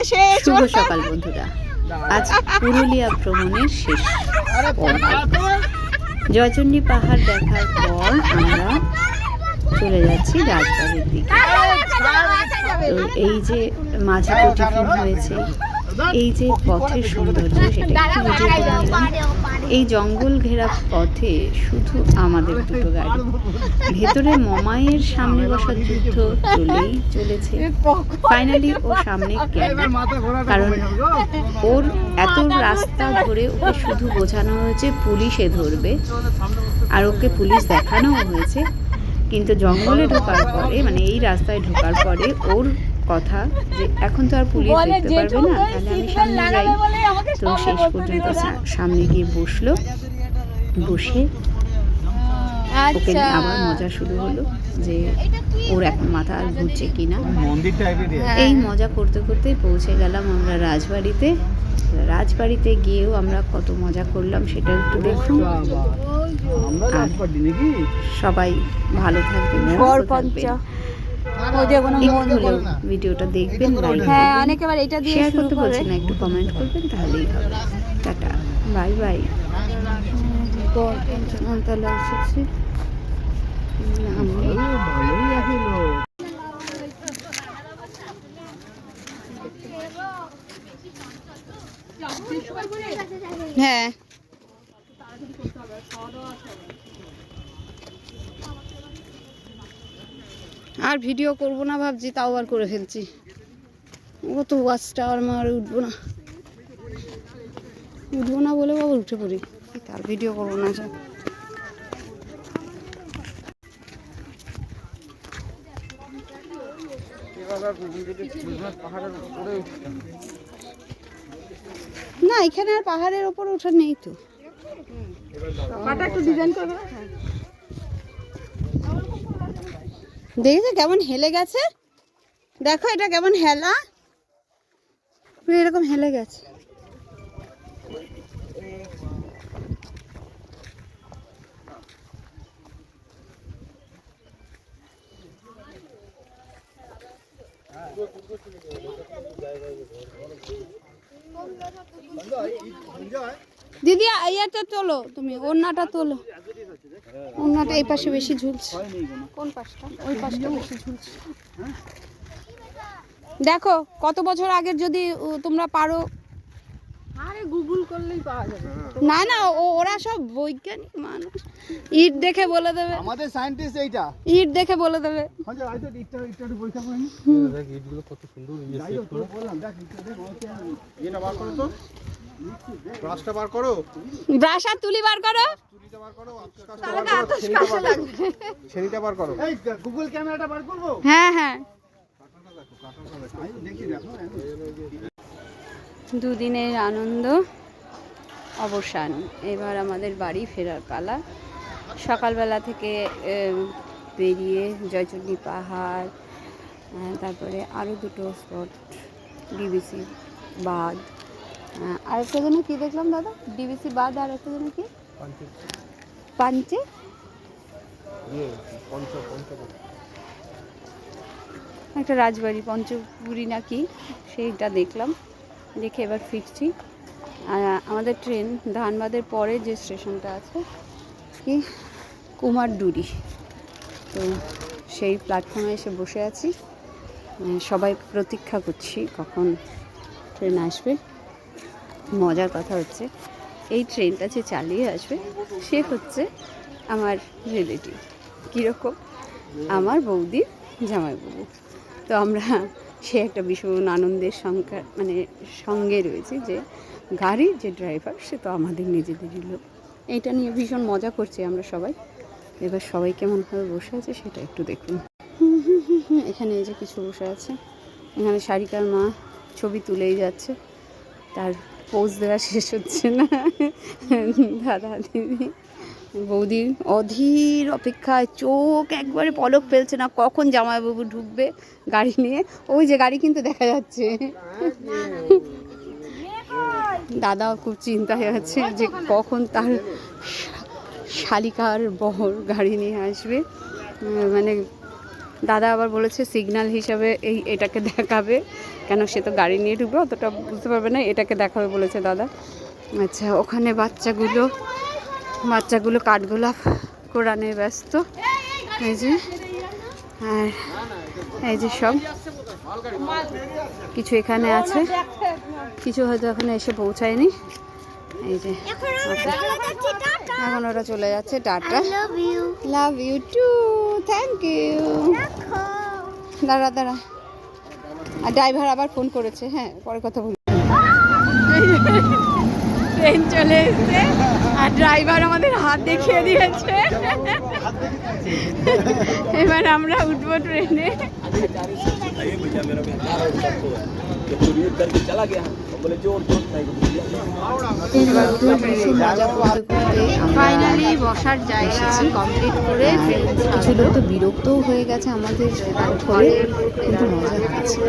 শুভ সকাল বন্ধুরা, আজ পুরুলিয়া ভ্রমণের শেষ জয়চণ্ডী পাহাড় দেখার পর আমরা চলে যাচ্ছি রাজবাড়ির দিকে। তো এই যে মাঝে টিফিন হয়েছে, এই যে পথের সৌন্দর্য সেটা একটু ভিডিও করে নিলাম। এই জঙ্গল ঘেরা পথে শুধু আমাদের দুটো গাড়ি, ভেতরে মমাইয়ের সামনে বসার যুদ্ধ চলেই চলেছে। ফাইনালি ও সামনে গেল, কারণ ওর এত রাস্তা ধরে ওকে শুধু বোঝানো হয়েছে পুলিশে ধরবে, আর ওকে পুলিশ দেখানো হয়েছে। কিন্তু জঙ্গলে ঢোকার পরে, মানে এই রাস্তায় ঢোকার পরে ওর কথা যে এখন তো আর পুলিশ দেখতে পারবে না, তাহলে আমি সামনে যাই। তো শেষ পর্যন্ত সামনে গিয়ে বসলো, বসে ওকে আবার মজা শুরু হলো যে ওর এখন মাথা আর ঘুরছে কিনা। এই মজা করতে করতে পৌঁছে গেলাম আমরা রাজবাড়িতে। রাজবাড়িতে গিয়েও আমরা কত মজা করলাম সেটা একটু দেখুন। সবাই ভালো থাকবেন, ভিডিওটা দেখবেন, শেয়ার করতে বলছি না, একটু কমেন্ট করবেন, তাহলেই হবে। Tata, bye bye. পঞ্চমতলা এসেছি। হ্যাঁ, আর ভিডিও করবো না ভাবছি, তাও আর করে ফেলছি। ও তো ওয়াচ টাওয়ার মারে উঠবো না বলে বাবা উঠে পড়ি, তার ভিডিও করবো না। না, এখানে আর পাহাড়ের ওপর ওঠা নেই তো। দেখেছো কেমন হেলে গেছে? দেখো এটা কেমন হেলা, এরকম হেলে গেছে। দিদি ইয়াটা তোলো, তুমি ওড়নাটা তোলো। ওড়নাটা এই পাশে বেশি ঝুলছে। কোন পাশটা? ওই পাশটা বেশি ঝুলছে। দেখো কত বছর আগের যদি তোমরা পারো, আরে গুগল করলেই পাওয়া যাবে। না না, ওরা সব বৈজ্ঞানিক মানুষ, ইট দেখে বলে দেবে। আমাদের সায়েন্টিস্ট এইটা ইট দেখে বলে দেবে। আচ্ছা আইতো ইটটা পরীক্ষা করে নি। দেখ ইটগুলো কত সুন্দর সেট করে বললাম। দেখ এটা বার করো তো, ব্রাশটা বার করো, ব্রাশ আর তুলি বার করো, তুলিটা বার করো, কাছে লাগবে, ছেড়িটা বার করো। এই গুগল ক্যামেরাটা বার করব। হ্যাঁ হ্যাঁ, দুদিনের আনন্দ অবসান, এবার আমাদের বাড়ি ফেরার পালা। সকালবেলা থেকে বেরিয়ে জয়চণ্ডী পাহাড়, তারপরে আরও দুটো স্পট, ডিবিসি বাঁধ, আর একটা জন্য কী দেখলাম দাদা? ডিবিসি বাঁধ আর একটা জন্য কি পাঞ্চে একটা রাজবাড়ি পঞ্চপুরি নাকি, সেইটা দেখলাম। দেখে এবার ফিরছি। আমাদের ট্রেন ধানবাদের পরে যে স্টেশনটা আছে কি কুমারডুরি, তো সেই প্ল্যাটফর্মে এসে বসে আছি। সবাই প্রতীক্ষা করছি কখন ট্রেন আসবে। মজার কথা হচ্ছে এই ট্রেনটা যে চালিয়ে আসবে সে হচ্ছে আমার রিলেটিভ। কীরকম? আমার বৌদির জামাইবাবু। তো আমরা সে একটা ভীষণ আনন্দের সঙ্গে রয়েছে যে গাড়ির যে ড্রাইভার সে তো আমাদের নিজেদেরই লোক। এইটা নিয়ে ভীষণ মজা করছি আমরা সবাই। এবার সবাই কেমনভাবে বসে আছে সেটা একটু দেখুন। এখানে এই যে কিছু বসে আছে, এখানে সারিকার মা ছবি তুলেই যাচ্ছে, তার পোজ দেওয়া শেষ হচ্ছে না। দাদা দিদি বৌদির অধীর অপেক্ষায়, চোখ একবারে পলক ফেলছে না কখন জামাইবাবু ঢুকবে গাড়ি নিয়ে। ওই যে গাড়ি কিন্তু দেখা যাচ্ছে। দাদাও খুব চিন্তায় আছে যে কখন তার শালিকার বহর গাড়ি নিয়ে আসবে। মানে দাদা আবার বলেছে সিগন্যাল হিসাবে এটাকে দেখাবে, কেন সে তো গাড়ি নিয়ে ঢুকবে, অতটা বুঝতে পারবে না, এটাকে দেখাবে বলেছে দাদা। আচ্ছা, ওখানে বাচ্চাগুলো কাঠগোলাপ কোরানে ব্যস্ত, এই যে। আর এই যে সব কিছু এখানে আছে, কিছু হয়তো এখানে এসে পৌঁছায়নি। এই যে এখন ওরা চলে যাচ্ছে, টাটা, love you too, thank you. দাঁড়া, আর ড্রাইভার আবার ফোন করেছে, হ্যাঁ পরে কথা বলবো। ট্রেন চলে এসেছে আর ড্রাইভার আমাদের হাত দেখিয়ে দিয়েছে, এবার আমরা উঠবো ট্রেনে। ফাইনালি বসার জায়গা কমপ্লিট করে কিছু লোক তো বিরক্তও হয়ে গেছে আমাদের ফলে, কিন্তু মজা হচ্ছে।